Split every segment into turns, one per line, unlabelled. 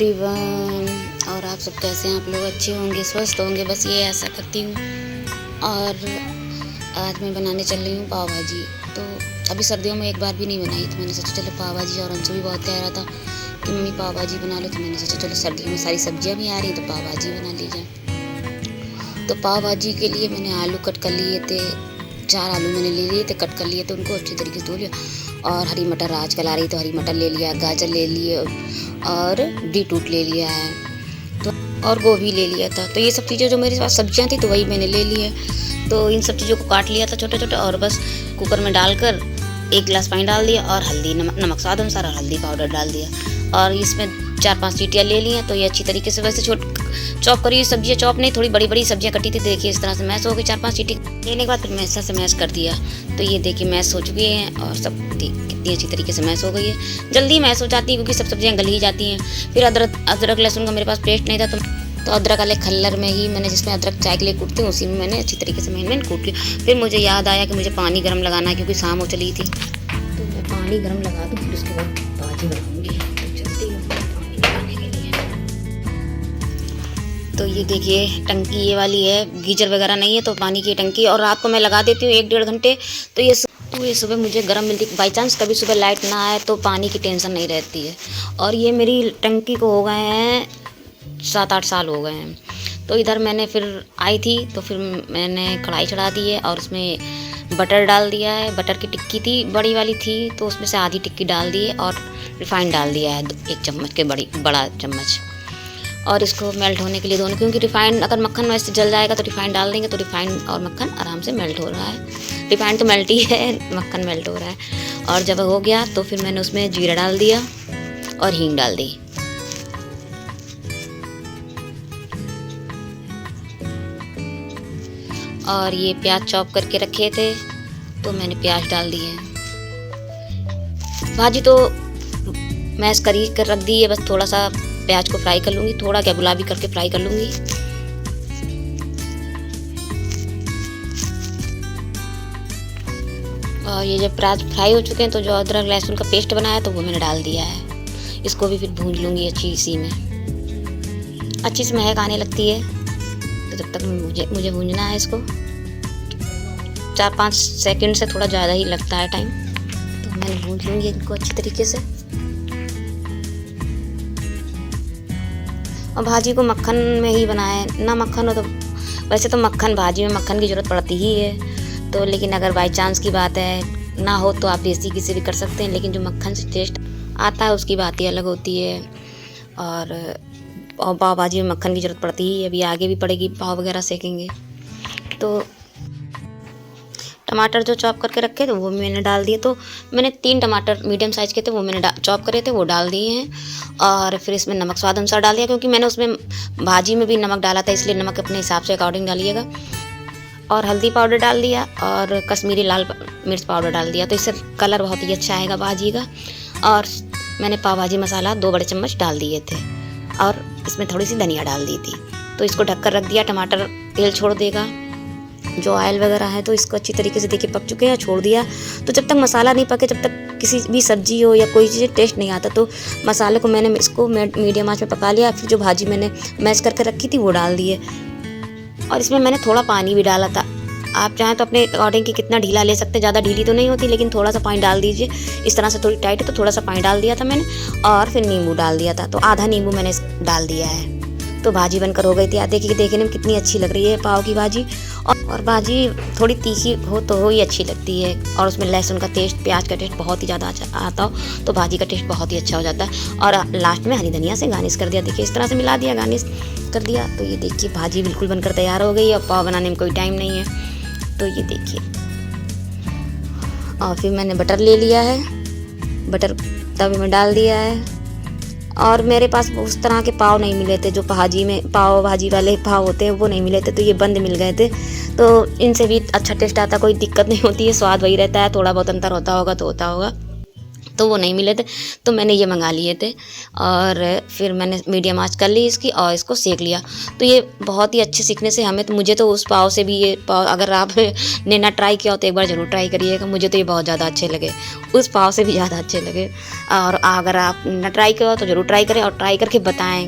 Everyone, और आप सब कैसे हैं? आप लोग अच्छे होंगे, स्वस्थ होंगे, बस ये आशा करती हूँ। और आज मैं बनाने चल रही हूँ पाव भाजी। तो अभी सर्दियों में एक बार भी नहीं बनाई, तो मैंने सोचा चलो पाव भाजी, और अंशु भी बहुत कह रहा था कि मम्मी पाव भाजी बना लो, तो मैंने सोचा चलो सर्दियों में सारी सब्जियाँ भी आ रही तो पाव भाजी बना ली जाए। तो पाव भाजी के लिए मैंने आलू कट कर लिए थे, 4 आलू मैंने ले लिए थे, कट कर लिए थे, उनको अच्छी तरीके से धो लिया। और हरी मटर आजकल आ रही तो हरी मटर ले लिया, गाजर ले लिए और बीटरूट ले लिया है, तो और गोभी ले लिया था। तो ये सब चीज़ें जो मेरे पास सब्जियां थी तो वही मैंने ले ली है। तो इन सब चीज़ों को काट लिया था छोटे छोटे, और बस कुकर में डालकर 1 गिलास पानी डाल दिया और हल्दी नमक स्वाद अनुसार और हल्दी पाउडर डाल दिया, और इसमें 4-5 सीटियाँ ले ली हैं। तो ये अच्छी तरीके से, वैसे चॉप करी हुई सब्जियाँ, चॉप नहीं, थोड़ी बड़ी बड़ी सब्जियाँ कटी थी, देखिए इस तरह से मैश हो गई। 4-5 सीटी लेने के बाद फिर मैशर से मैश कर दिया, तो ये देखिए मैश हो चुकी हैं और सब कितनी अच्छी तरीके से मैश हो गई है। जल्दी मैश हो जाती है क्योंकि सब सब्जियाँ गल ही जाती हैं। फिर अदरक लहसुन का मेरे पास पेस्ट नहीं था, तो अदरक वाले खल्लर में ही मैंने, जिसमें अदरक चाय के लिए कूटती हूँ, उसी में मैंने अच्छी तरीके से मैंने कूट लिया। फिर मुझे याद आया कि मुझे पानी गर्म लगाना है क्योंकि शाम हो चली थी, तो मैं पानी गर्म लगा दूँ, फिर उसके बाद भाजी बनाऊँगी। तो चलती हूँ पानी लगाने के लिए। तो ये देखिए टंकी ये वाली है, गीजर वगैरह नहीं है, तो पानी की टंकी, और रात को मैं लगा देती हूँ 1-1.5 घंटे। तो ये सुबह मुझे गर्म मिलती, बाई चांस कभी सुबह लाइट ना आए तो पानी की टेंशन नहीं रहती है। और ये मेरी टंकी को हो गए हैं 7-8 साल हो गए हैं। तो इधर मैंने फिर आई थी तो फिर मैंने कढ़ाई चढ़ा दी है और उसमें बटर डाल दिया है। बटर की टिक्की थी, बड़ी वाली थी, तो उसमें से आधी टिक्की डाल दी है, और रिफाइंड डाल दिया है 1 चम्मच के बड़ा चम्मच। और इसको मेल्ट होने के लिए दोनों, क्योंकि रिफाइंड अगर मक्खन वैसे जल जाएगा तो रिफाइंड डाल देंगे, तो रिफाइंड और मक्खन आराम से मेल्ट हो रहा है। रिफाइंड तो मेल्ट ही है, मक्खन मेल्ट हो रहा है। और जब हो गया तो फिर मैंने उसमें जीरा डाल दिया और हींग डाल दी। और ये प्याज चॉप करके रखे थे तो मैंने प्याज डाल दिए। भाजी तो मैश कर रख दी है, बस थोड़ा सा प्याज को फ्राई कर लूँगी, थोड़ा क्या गुलाबी करके फ्राई कर लूँगी। और ये जब प्याज फ्राई हो चुके हैं तो जो अदरक लहसुन का पेस्ट बनाया तो वो मैंने डाल दिया है। इसको भी फिर भून लूँगी अच्छी सी में, अच्छी सी महक आने लगती है, तो जब तक मुझे भूनना है इसको। 4-5 सेकंड से थोड़ा ज़्यादा ही लगता है टाइम, तो मैं भून लूँगी इनको अच्छी तरीके से। और भाजी को मक्खन में ही बनाए, ना मक्खन हो तो, वैसे तो मक्खन, भाजी में मक्खन की ज़रूरत पड़ती ही है, तो लेकिन अगर बाई चांस की बात है ना हो तो आप देसी घी से भी कर सकते हैं, लेकिन जो मक्खन से टेस्ट आता है उसकी बात ही अलग होती है। और पाव भाजी में मक्खन की ज़रूरत पड़ती ही, अभी आगे भी पड़ेगी, पाव वगैरह सेकेंगे। तो टमाटर जो चॉप करके रखे थे वो मैंने डाल दिए, तो मैंने 3 टमाटर मीडियम साइज़ के थे, वो मैंने चॉप करे थे, वो डाल दिए हैं। और फिर इसमें नमक स्वाद अनुसार डाल दिया, क्योंकि मैंने उसमें भाजी में भी नमक डाला था, इसलिए नमक अपने हिसाब से अकॉर्डिंग डालिएगा। और हल्दी पाउडर डाल दिया और कश्मीरी लाल मिर्च पाउडर डाल दिया, तो इससे कलर बहुत ही अच्छा आएगा भाजी का। और मैंने पाव भाजी मसाला 2 बड़े चम्मच डाल दिए थे, और इसमें थोड़ी सी धनिया डाल दी थी। तो इसको ढककर रख दिया, टमाटर तेल छोड़ देगा, जो ऑयल वगैरह है, तो इसको अच्छी तरीके से देखिए पक चुके हैं, छोड़ दिया। तो जब तक मसाला नहीं पके, जब तक किसी भी सब्जी हो या कोई चीज़ टेस्ट नहीं आता, तो मसाले को मैंने इसको मीडियम आंच में पका लिया। फिर जो भाजी मैंने मैश करके रखी थी वो डाल दिए, और इसमें मैंने थोड़ा पानी भी डाला था। आप चाहें तो अपने अकॉर्डिंग की कितना ढीला ले सकते हैं, ज़्यादा ढीली तो नहीं होती, लेकिन थोड़ा सा पानी डाल दीजिए। इस तरह से थोड़ी टाइट है तो थोड़ा सा पानी डाल दिया था मैंने, और फिर नींबू डाल दिया था, तो आधा नींबू मैंने डाल दिया है। तो भाजी बनकर हो गई थी। देखिए देखने में कितनी अच्छी लग रही है पाव की भाजी। और भाजी थोड़ी तीखी हो तो ही अच्छी लगती है, और उसमें लहसुन का टेस्ट, प्याज का टेस्ट बहुत ही ज़्यादा आता हो तो भाजी का टेस्ट बहुत ही अच्छा हो जाता है। और लास्ट में हरी धनिया से गार्निश कर दिया, देखिए इस तरह से मिला दिया, गार्निश कर दिया। तो ये देखिए भाजी बिल्कुल बनकर तैयार हो गई है, और पाव बनाने में कोई टाइम नहीं है। तो ये देखिए, और फिर मैंने बटर ले लिया है, बटर तवे में डाल दिया है। और मेरे पास उस तरह के पाव नहीं मिले थे, जो भाजी में पाव भाजी वाले पाव होते हैं वो नहीं मिले थे, तो ये बंद मिल गए थे। तो इनसे भी अच्छा टेस्ट आता, कोई दिक्कत नहीं होती है, स्वाद वही रहता है, थोड़ा बहुत अंतर होता होगा तो होता होगा। तो वो नहीं मिले थे, तो मैंने ये मंगा लिए थे। और फिर मैंने मीडियम आंच कर ली इसकी और इसको सेक लिया। तो ये बहुत ही अच्छे सीखने से हमें, तो मुझे तो उस पाव से भी ये पाव, अगर आप ने ना ट्राई किया हो तो एक बार ज़रूर ट्राई करिएगा। मुझे तो ये बहुत ज़्यादा अच्छे लगे, उस पाव से भी ज़्यादा अच्छे लगे। और अगर आप ना ट्राई किया हो तो ज़रूर ट्राई करें और ट्राई करके बताएँ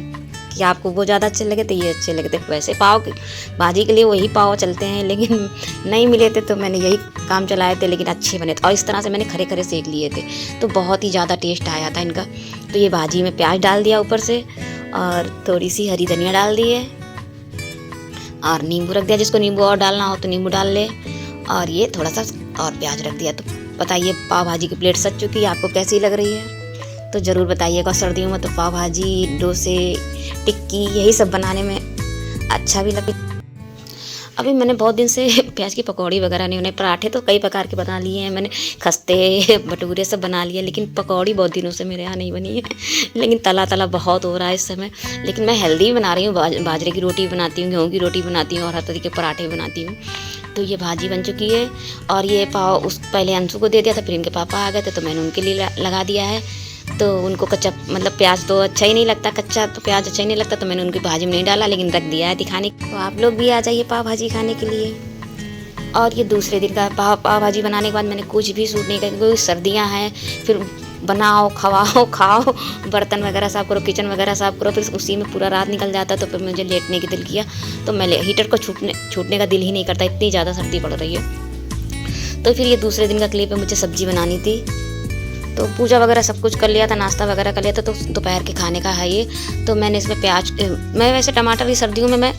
कि आपको वो ज़्यादा अच्छे लगे तो ये अच्छे लगे थे। वैसे पाव की भाजी के लिए वही पाव चलते हैं, लेकिन नहीं मिले थे तो मैंने यही काम चलाए थे, लेकिन अच्छे बने थे। और इस तरह से मैंने खरे खरे सेक लिए थे, तो बहुत ही ज़्यादा टेस्ट आया था इनका। तो ये भाजी में प्याज डाल दिया ऊपर से और थोड़ी सी हरी धनिया डाल दी है और नींबू रख दिया, जिसको नींबू और डालना हो तो नींबू डाल ले। और ये थोड़ा सा और प्याज रख दिया। तो बताइए पाव भाजी की प्लेट सज चुकी है, आपको कैसी लग रही है तो ज़रूर बताइएगा। सर्दियों में तो पाव भाजी, डोसे, टिक्की यही सब बनाने में अच्छा भी लगे। अभी मैंने बहुत दिन से प्याज की पकौड़ी वगैरह नहीं बनाई। पराठे तो कई प्रकार के बना लिए हैं मैंने, खस्ते, भटूरे सब बना लिए, लेकिन पकौड़ी बहुत दिनों से मेरे यहाँ नहीं बनी है। लेकिन तला बहुत हो रहा है इस समय। लेकिन मैं हेल्दी बना रही हूँ, बाजरे की रोटी बनाती हूँ, गेहूँ की रोटी बनाती हूँ और हर तरह के पराठे बनाती हूँ। तो ये भाजी बन चुकी है और ये पाव उस पहले अंशु को दे दिया था, फिर इनके पापा आ गए थे तो मैंने उनके लिए लगा दिया है। तो उनको कच्चा मतलब प्याज तो अच्छा ही नहीं लगता, कच्चा तो प्याज अच्छा ही नहीं लगता, तो मैंने उनकी भाजी में नहीं डाला, लेकिन रख दिया है दिखाने। तो आप लोग भी आ जाइए पाव भाजी खाने के लिए। और ये दूसरे दिन का पाव भाजी बनाने के बाद मैंने कुछ भी सूट नहीं किया, क्योंकि सर्दियाँ हैं, फिर बनाओ, खवाओ, खाओ, बर्तन वगैरह साफ़ करो, किचन वगैरह साफ़ करो, फिर उसी में पूरा रात निकल जाता। तो फिर मुझे लेटने की दिल किया, तो मैं हीटर को छूटने का दिल ही नहीं करता, इतनी ज़्यादा सर्दी पड़ रही है। तो फिर ये दूसरे दिन का क्लिप है, मुझे सब्ज़ी बनानी थी, तो पूजा वगैरह सब कुछ कर लिया था, नाश्ता वगैरह कर लिया था। तो दोपहर के खाने का है ये। तो मैंने इसमें प्याज, मैं वैसे टमाटर की सर्दियों में मैं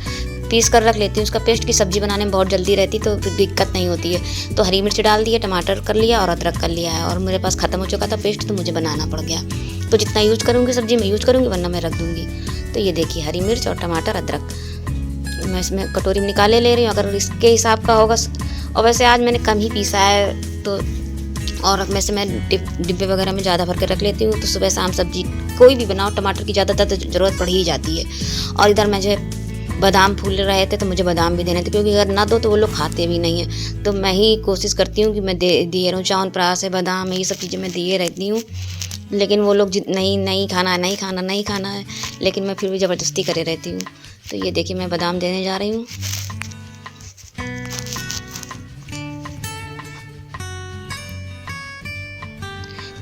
पीस कर रख लेती हूँ, उसका पेस्ट की सब्ज़ी बनाने में बहुत जल्दी रहती, तो फिर दिक्कत नहीं होती है। तो हरी मिर्च डाल दी है, टमाटर कर लिया और अदरक कर लिया है। और मेरे पास ख़त्म हो चुका था पेस्ट, तो मुझे बनाना पड़ गया। तो जितना यूज़ करूँगी सब्ज़ी में यूज़ करूँगी, वरना मैं रख दूँगी। तो ये देखिए हरी मिर्च और टमाटर, अदरक मैं इसमें कटोरी में निकाले ले रही हूँ, अगर इसके हिसाब का होगा। और वैसे आज मैंने कम ही पीसा है, तो और वैसे मैं डिब्बे वगैरह में ज़्यादा भर के रख लेती हूँ। तो सुबह शाम सब्जी कोई भी बनाओ, टमाटर की ज़्यादातर तो ज़रूरत पड़ ही जाती है। और इधर मुझे बादाम फूल रहे थे, तो मुझे बादाम भी देने थे, क्योंकि अगर ना दो तो वो लोग खाते भी नहीं हैं। तो मैं ही कोशिश करती हूँ कि मैं दिए रहूँ, च्यवनप्राश है, बादाम है, ये सब चीज़ें मैं दिए रहती हूँ। लेकिन वो लोग नहीं खाना है, लेकिन मैं फिर भी ज़बरदस्ती करे रहती हूँ। तो ये देखिए मैं बादाम देने जा रही हूँ।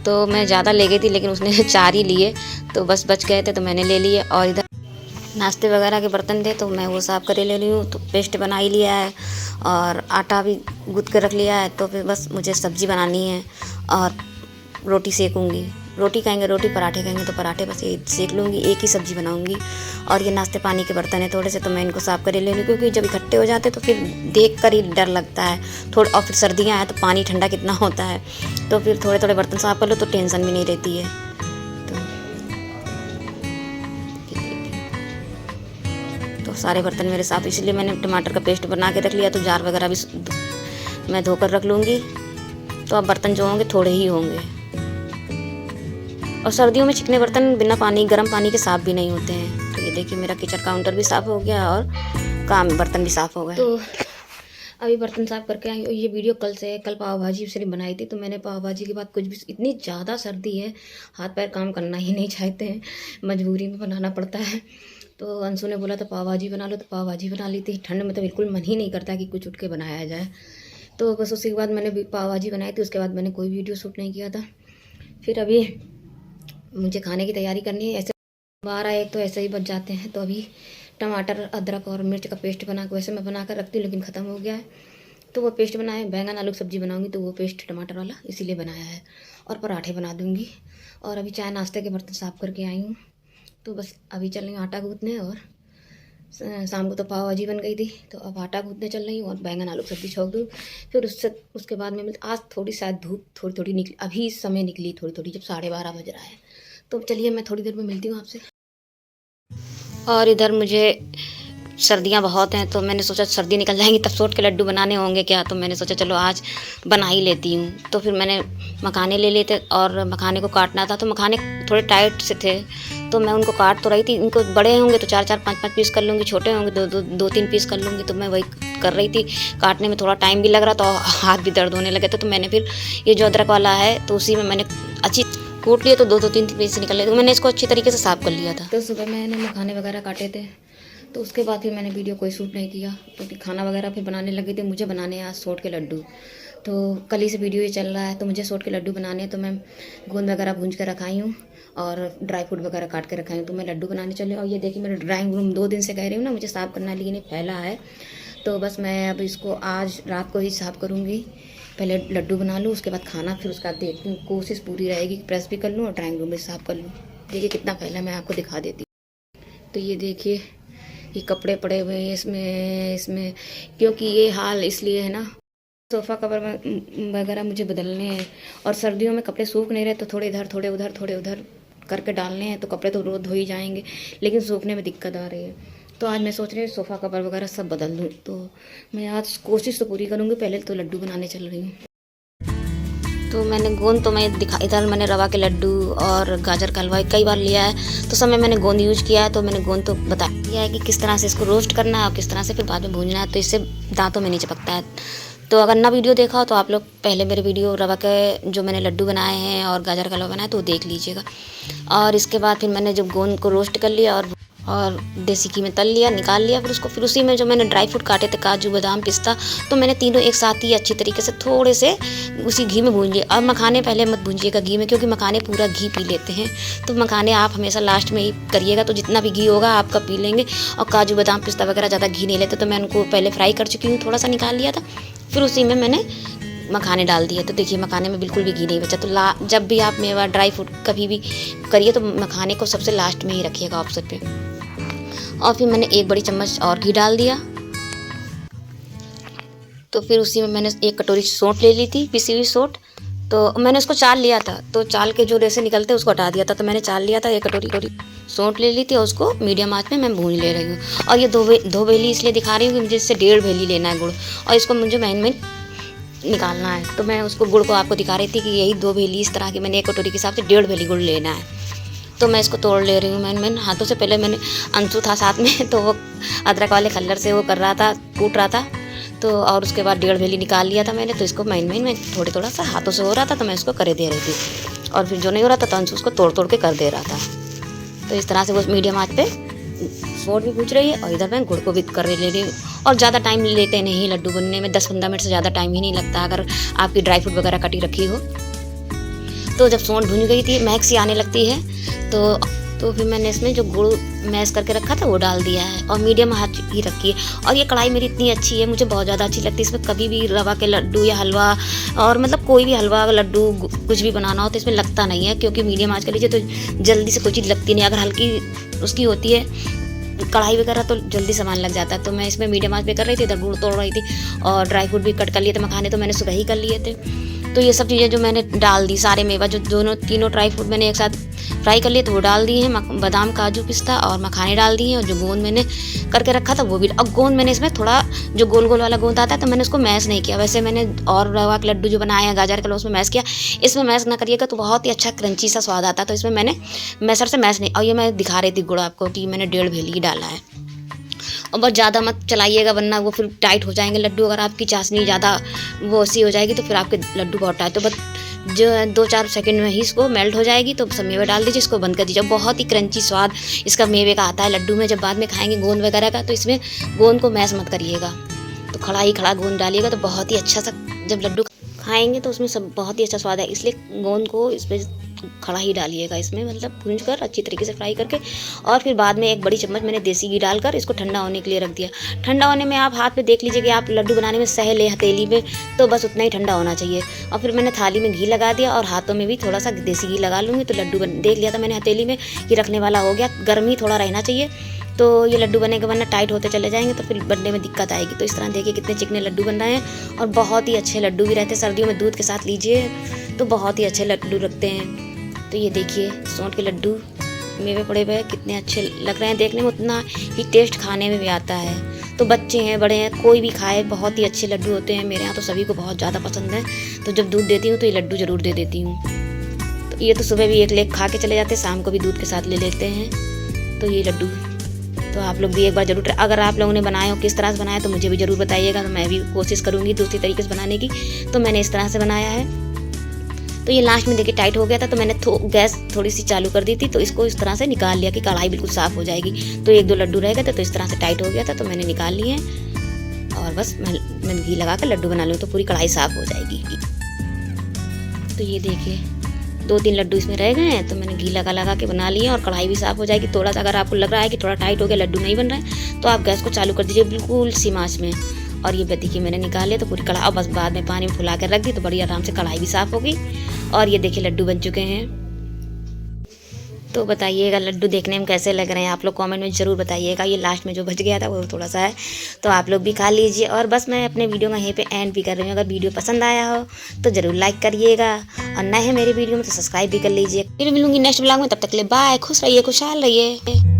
तो मैं ज़्यादा ले गई थी, लेकिन उसने 4 ही लिए, तो बस बच गए थे तो मैंने ले लिए। और इधर नाश्ते वगैरह के बर्तन थे, तो मैं वो साफ़ करे ले रही हूँ। तो पेस्ट बना ही लिया है और आटा भी गूँथ के रख लिया है। तो फिर बस मुझे सब्ज़ी बनानी है और रोटी सेकूँगी। रोटी खाएंगे रोटी, पराठे खाएंगे तो पराठे, बस ये सेक लूँगी, एक ही सब्ज़ी बनाऊँगी। और ये नाश्ते पानी के बर्तन है थोड़े से, तो मैं इनको साफ़ करे ले लूँ, क्योंकि जब इकट्ठे हो जाते तो फिर देख कर ही डर लगता है थोड़ा। और फिर सर्दियाँ हैं तो पानी ठंडा कितना होता है, तो फिर थोड़े थोड़े बर्तन साफ़ कर लो तो टेंशन भी नहीं रहती है। तो सारे बर्तन मेरे साफ़, इसलिए मैंने टमाटर का पेस्ट बना के रख लिया। तो जार वगैरह भी मैं धोकर रख लूँगी। तो अब बर्तन जो होंगे थोड़े ही होंगे। और सर्दियों में चिकने बर्तन बिना पानी, गर्म पानी के साफ़ भी नहीं होते हैं। तो ये देखिए मेरा किचन काउंटर भी साफ़ हो गया और बर्तन भी साफ़ हो गए। तो अभी बर्तन साफ़ करके आई। ये वीडियो कल पाव भाजी सिर्फ बनाई थी। तो मैंने पाव भाजी के बाद कुछ भी, इतनी ज़्यादा सर्दी है, हाथ पैर काम करना ही नहीं चाहते हैं, मजबूरी में बनाना पड़ता है। तो अंशु ने बोला था पाव भाजी बना लो, तो पाव भाजी बना ली थी। ठंड में तो बिल्कुल मन ही नहीं करता कि कुछ उठ के बनाया जाए। तो बस उसके बाद मैंने पाव भाजी बनाई थी, उसके बाद मैंने कोई वीडियो शूट नहीं किया था। फिर अभी मुझे खाने की तैयारी करनी है। ऐसे 12-1 तो ऐसे ही बच जाते हैं। तो अभी टमाटर, अदरक और मिर्च का पेस्ट बना के, वैसे मैं बना कर रखती हूँ, लेकिन ख़त्म हो गया है। तो वो पेस्ट बनाए, बैंगन आलू की सब्ज़ी बनाऊँगी, तो वो पेस्ट टमाटर वाला इसीलिए बनाया है। और पराठे बना दूँगी। और अभी चाय नाश्ते के बर्तन साफ़ करके आई हूँ। तो बस अभी चल रही हूँ आटा गूँथने। और शाम को तो पाव भाजी बन गई थी, तो अब आटा गूँथने चल रही हूँ और बैंगन आलू की सब्ज़ी छोंक दूँ। फिर उसके बाद में आज थोड़ी शायद धूप थोड़ी निकली, अभी इस समय निकली थोड़ी, जब 12:30 बज रहा है। तो चलिए मैं थोड़ी देर में मिलती हूँ आपसे। और इधर मुझे सर्दियाँ बहुत हैं, तो मैंने सोचा सर्दी निकल जाएंगी तब सोट के लड्डू बनाने होंगे क्या, तो मैंने सोचा चलो आज बना ही लेती हूँ। तो फिर मैंने मखाने ले लिए थे और मखाने को काटना था। तो मखाने थोड़े टाइट से थे, तो मैं उनको काट तो रही थी। इनको बड़े होंगे तो 4-4, 5-5 पीस कर लूँगी, छोटे होंगे तो 2-3 पीस कर लूँगी। तो मैं वही कर रही थी। काटने में थोड़ा टाइम भी लग रहा था और हाथ भी दर्द होने लगे थे। तो मैंने फिर ये जो अदरक वाला है, तो उसी में मैंने अच्छी कूट लिए तो 2-3 पीस निकल रहे थे। मैंने इसको अच्छी तरीके से साफ़ कर लिया था। तो सुबह मैंने मखाने वगैरह काटे थे, तो उसके बाद फिर मैंने वीडियो कोई शूट नहीं किया, क्योंकि खाना वगैरह फिर बनाने लगी थी। मुझे बनाने हैं आज सोट के लड्डू, तो कल ही से वीडियो ये चल रहा है, तो मुझे सोट के लड्डू बनाने हैं। तो मैं गोंद वगैरह भूंज के रखाई हूँ और ड्राई फ्रूट वगैरह काट के रखाई हूँ, तो मैं लड्डू बनाने चली। और ये देखिए मेरा ड्राइंग रूम 2 दिन से कह रही हूँ ना मुझे साफ़ करना, लेकिन ये फैला है। तो बस मैं अब इसको आज रात को ही साफ़ करूँगी। पहले लड्डू बना लूँ, उसके बाद खाना, फिर उसका देखती हूँ। कोशिश पूरी रहेगी कि प्रेस भी कर लूँ और ड्राइंग रूम भी साफ़ कर लूँ। देखिए कितना फैला, मैं आपको दिखा देती हूँ। तो ये देखिए ये कपड़े पड़े हुए हैं इसमें क्योंकि ये हाल इसलिए है ना, सोफ़ा कवर वगैरह मुझे बदलने हैं और सर्दियों में कपड़े सूख नहीं रहे, तो थोड़े इधर थोड़े उधर थोड़े उधर करके डालने हैं। तो कपड़े तो रोज़ धो ही जाएंगे, लेकिन सूखने में दिक्कत आ रही है। तो आज मैं सोच रही हूँ सोफ़ा कवर वगैरह सब बदल दूँ। तो मैं आज कोशिश तो पूरी करूँगी। पहले तो लड्डू बनाने चल रही हूँ। तो मैंने गोंद तो मैं इधर मैंने रवा के लड्डू और गाजर का हलवा कई बार लिया है, तो सब में मैंने गोंद यूज किया है। तो मैंने गोंद तो बता दिया है कि किस तरह से इसको रोस्ट करना है और किस तरह से फिर बाद में भूनना है, तो इससे दांतों में नहीं चिपकता है। तो अगर ना वीडियो देखा हो तो आप लोग पहले मेरे वीडियो रवा के जो मैंने लड्डू बनाए हैं और गाजर का हलवा बनाया तो देख लीजिएगा। और इसके बाद फिर मैंने जब गोंद को रोस्ट कर लिया और देसी घी में तल लिया, निकाल लिया। फिर उसी में जो मैंने ड्राई फ्रूट काटे थे, काजू बादाम पिस्ता, तो मैंने तीनों एक साथ ही अच्छी तरीके से थोड़े से उसी घी में भून लिए। और मखाने पहले मत भूंजिएगा घी में, क्योंकि मखाने पूरा घी पी लेते हैं। तो मखाने आप हमेशा लास्ट में ही करिएगा, तो जितना भी घी होगा आपका पी लेंगे। और काजू बादाम पिस्ता वगैरह ज़्यादा घी नहीं लेते, तो मैं उनको पहले फ्राई कर चुकी हूँ, थोड़ा सा निकाल लिया था। फिर उसी में मैंने मखाने डाल दिए। तो देखिए मखाने में बिल्कुल भी घी नहीं बचा। तो जब भी आप मेवा ड्राई फ्रूट कभी भी करिए तो मखाने को सबसे लास्ट में ही रखिएगा ऑप्शन पे। और फिर मैंने 1 बड़ी चम्मच और घी डाल दिया। तो फिर उसी में मैंने 1 कटोरी सौंठ ले ली थी, पिसी हुई सौंठ। तो मैंने उसको चाल लिया था, तो चाल के जो रेसे निकलते उसको हटा दिया था। तो मैंने चाल लिया था, 1 कटोरी सौंठ ले ली थी और उसको मीडियम आंच में मैं भून ले रही हूँ। और ये 2 वेली इसलिए दिखा रही हूँ कि मुझे इससे 1.5 वेली लेना है गुड़, और इसको मुझे महीन निकालना है। तो मैं उसको गुड़ को आपको दिखा रही थी कि यही 2 वेली इस तरह की मैंने 1 कटोरी के हिसाब से 1.5 वेली गुड़ लेना है। तो मैं इसको तोड़ ले रही हूँ मैन हाथों से। पहले मैंने अंशु था साथ में, तो वो अदरक वाले खल्लर से वो कर रहा था, कूट रहा था। तो और उसके बाद 1.5 वेली निकाल लिया था मैंने। तो इसको महीन में थोड़ा सा हाथों से हो रहा था, तो मैं इसको करे दे रही थी। और फिर जो नहीं हो रहा था तो अंशु उसको तोड़ के कर दे रहा था। तो इस तरह से वो मीडियम आंच पे सौंठ भी भून रही है और इधर मैं गुड़ को भी कर ले रही हूँ। और ज़्यादा टाइम लेते नहीं लड्डू बनने में, 10-15 मिनट से ज़्यादा टाइम ही नहीं लगता अगर आपकी ड्राई फ्रूट वगैरह कटी रखी हो। तो जब सौंठ भुन गई थी, महक सी आने लगती है, तो फिर मैंने इसमें जो गुड़ मैश करके रखा था वो डाल दिया है और मीडियम आंच ही रखी है। और ये कढ़ाई मेरी इतनी अच्छी है, मुझे बहुत ज़्यादा अच्छी लगती है। इसमें कभी भी रवा के लड्डू या हलवा और मतलब कोई भी हलवा लड्डू कुछ भी बनाना हो तो इसमें लगता नहीं है, क्योंकि मीडियम आंच कर लीजिए तो जल्दी से कोई चीज़ लगती नहीं। अगर हल्की उसकी होती है कढ़ाई वगैरह तो जल्दी सामान लग जाता है। तो मैं इसमें मीडियम आंच पे कर रही थी, इधर गुड़ तोड़ रही थी और ड्राई फ्रूट भी कट कर लिए थे। मखाने तो मैंने सुबह ही कर लिए थे। तो ये सब चीज़ें जो मैंने डाल दी, सारे मेवा जो तीनों ड्राई फ्रूट मैंने एक साथ फ्राई कर लिए तो वो डाल दिए हैं। बादाम काजू पिस्ता और मखाने डाल दिए हैं। और जो गोंद मैंने करके रखा था वो भी। अब गोंद मैंने इसमें थोड़ा जो गोल गोल वाला गोंद आता है तो मैंने उसको मैश नहीं किया। वैसे मैंने और रवा के लड्डू जो बनाए हैं गाजर का उसमें मैश किया। इसमें मैश ना करिएगा तो बहुत ही अच्छा क्रंची सा स्वाद आता है। तो इसमें मैंने मैसर से मैश नहीं। और ये मैं दिखा रही थी गुड़ आपको कि मैंने 1.5 वेली डाला है। और बहुत ज़्यादा मत चलाइएगा वरना वो फिर टाइट हो जाएंगे लड्डू। अगर आपकी चाशनी ज़्यादा वो सी हो जाएगी तो फिर आपके लड्डू बहुत टाइट। तो बस जो 2-4 सेकंड में ही इसको मेल्ट हो जाएगी। तो सब मेवे डाल दीजिए, इसको बंद कर दीजिए। बहुत ही क्रंची स्वाद इसका मेवे का आता है लड्डू में। जब बाद में खाएंगे गोंद वगैरह का तो इसमें गोंद को मैश मत करिएगा, तो खड़ा गोंद डालिएगा तो बहुत ही अच्छा सा जब लड्डू खाएंगे तो उसमें सब बहुत ही अच्छा स्वाद है। इसलिए गोंद को इसमें खड़ा ही डालिएगा इसमें, मतलब भूंज कर अच्छी तरीके से फ्राई करके। और फिर बाद में 1 बड़ी चम्मच मैंने देसी घी डालकर इसको ठंडा होने के लिए रख दिया। ठंडा होने में आप हाथ पे देख लीजिए कि आप लड्डू बनाने में सह ले हथेली में, तो बस उतना ही ठंडा होना चाहिए। और फिर मैंने थाली में घी लगा दिया और हाथों में भी थोड़ा सा देसी घी लगा लूँगी। तो लड्डू देख लिया था मैंने हथेली में कि रखने वाला हो गया। गर्म ही थोड़ा रहना चाहिए तो ये लड्डू बनेगा, वरना टाइट होते चले जाएंगे तो फिर बनने में दिक्कत आएगी। तो इस तरह देखिए कितने चिकने लड्डू बन रहे हैं और बहुत ही अच्छे लड्डू भी रहते हैं। सर्दियों में दूध के साथ लीजिए तो बहुत ही अच्छे लड्डू रखते हैं। तो ये देखिए सौंठ के लड्डू मेवे पड़े हुए कितने अच्छे लग रहे हैं देखने में, उतना ही टेस्ट खाने में भी आता है। तो बच्चे हैं बड़े हैं कोई भी खाए, बहुत ही अच्छे लड्डू होते हैं। मेरे यहाँ तो सभी को बहुत ज़्यादा पसंद है। तो जब दूध देती हूँ तो ये लड्डू ज़रूर दे देती हूँ। तो ये तो सुबह भी 1 लेग खा के चले जाते हैं, शाम को भी दूध के साथ ले लेते हैं। तो ये लड्डू तो आप लोग भी एक बार ज़रूर अगर आप लोगों ने बनाए हो किस तरह से बनाया तो मुझे भी ज़रूर बताइएगा। तो मैं भी कोशिश करूँगी दूसरी तरीके से बनाने की। तो मैंने इस तरह से बनाया है। तो तो ये लास्ट में देखिए टाइट हो गया था, तो मैंने गैस थोड़ी सी चालू कर दी थी, तो इसको इस तरह से निकाल लिया कि कढ़ाई बिल्कुल साफ़ हो जाएगी। तो 1-2 लड्डू रह गए थे, तो इस तरह से टाइट हो गया था, तो मैंने निकाल लिए और बस मैं घी लगा कर लड्डू बना लूँ तो पूरी कढ़ाई साफ़ हो जाएगी। तो ये देखिए 2-3 लड्डू इसमें रह गए हैं, तो मैंने घी लगा के बना लिए और कढ़ाई भी साफ़ हो जाएगी। थोड़ा सा अगर आपको लग रहा है कि थोड़ा टाइट हो गया, लड्डू नहीं बन रहा है, तो आप गैस को चालू कर दीजिए बिल्कुल सी आँच में। और ये देखिए मैंने निकाल लिया, तो पूरी कढ़ाई, और बस बाद में पानी में फुला कर रख दी, तो बड़ी आराम से कढ़ाई भी साफ़ होगी। और ये देखिए लड्डू बन चुके हैं। तो बताइएगा लड्डू देखने में कैसे लग रहे हैं, आप लोग कमेंट में ज़रूर बताइएगा। ये लास्ट में जो बच गया था वो थोड़ा सा है, तो आप लोग भी खा लीजिए। और बस मैं अपने वीडियो में यहीं पे एंड भी कर रही हूँ। अगर वीडियो पसंद आया हो तो ज़रूर लाइक करिएगा, और नए हैं मेरे वीडियो में तो सब्सक्राइब भी कर लीजिए। फिर मिलूंगी नेक्स्ट ब्लॉग में, तब तक के लिए बाय। खुश रहिए, खुशहाल रहिए।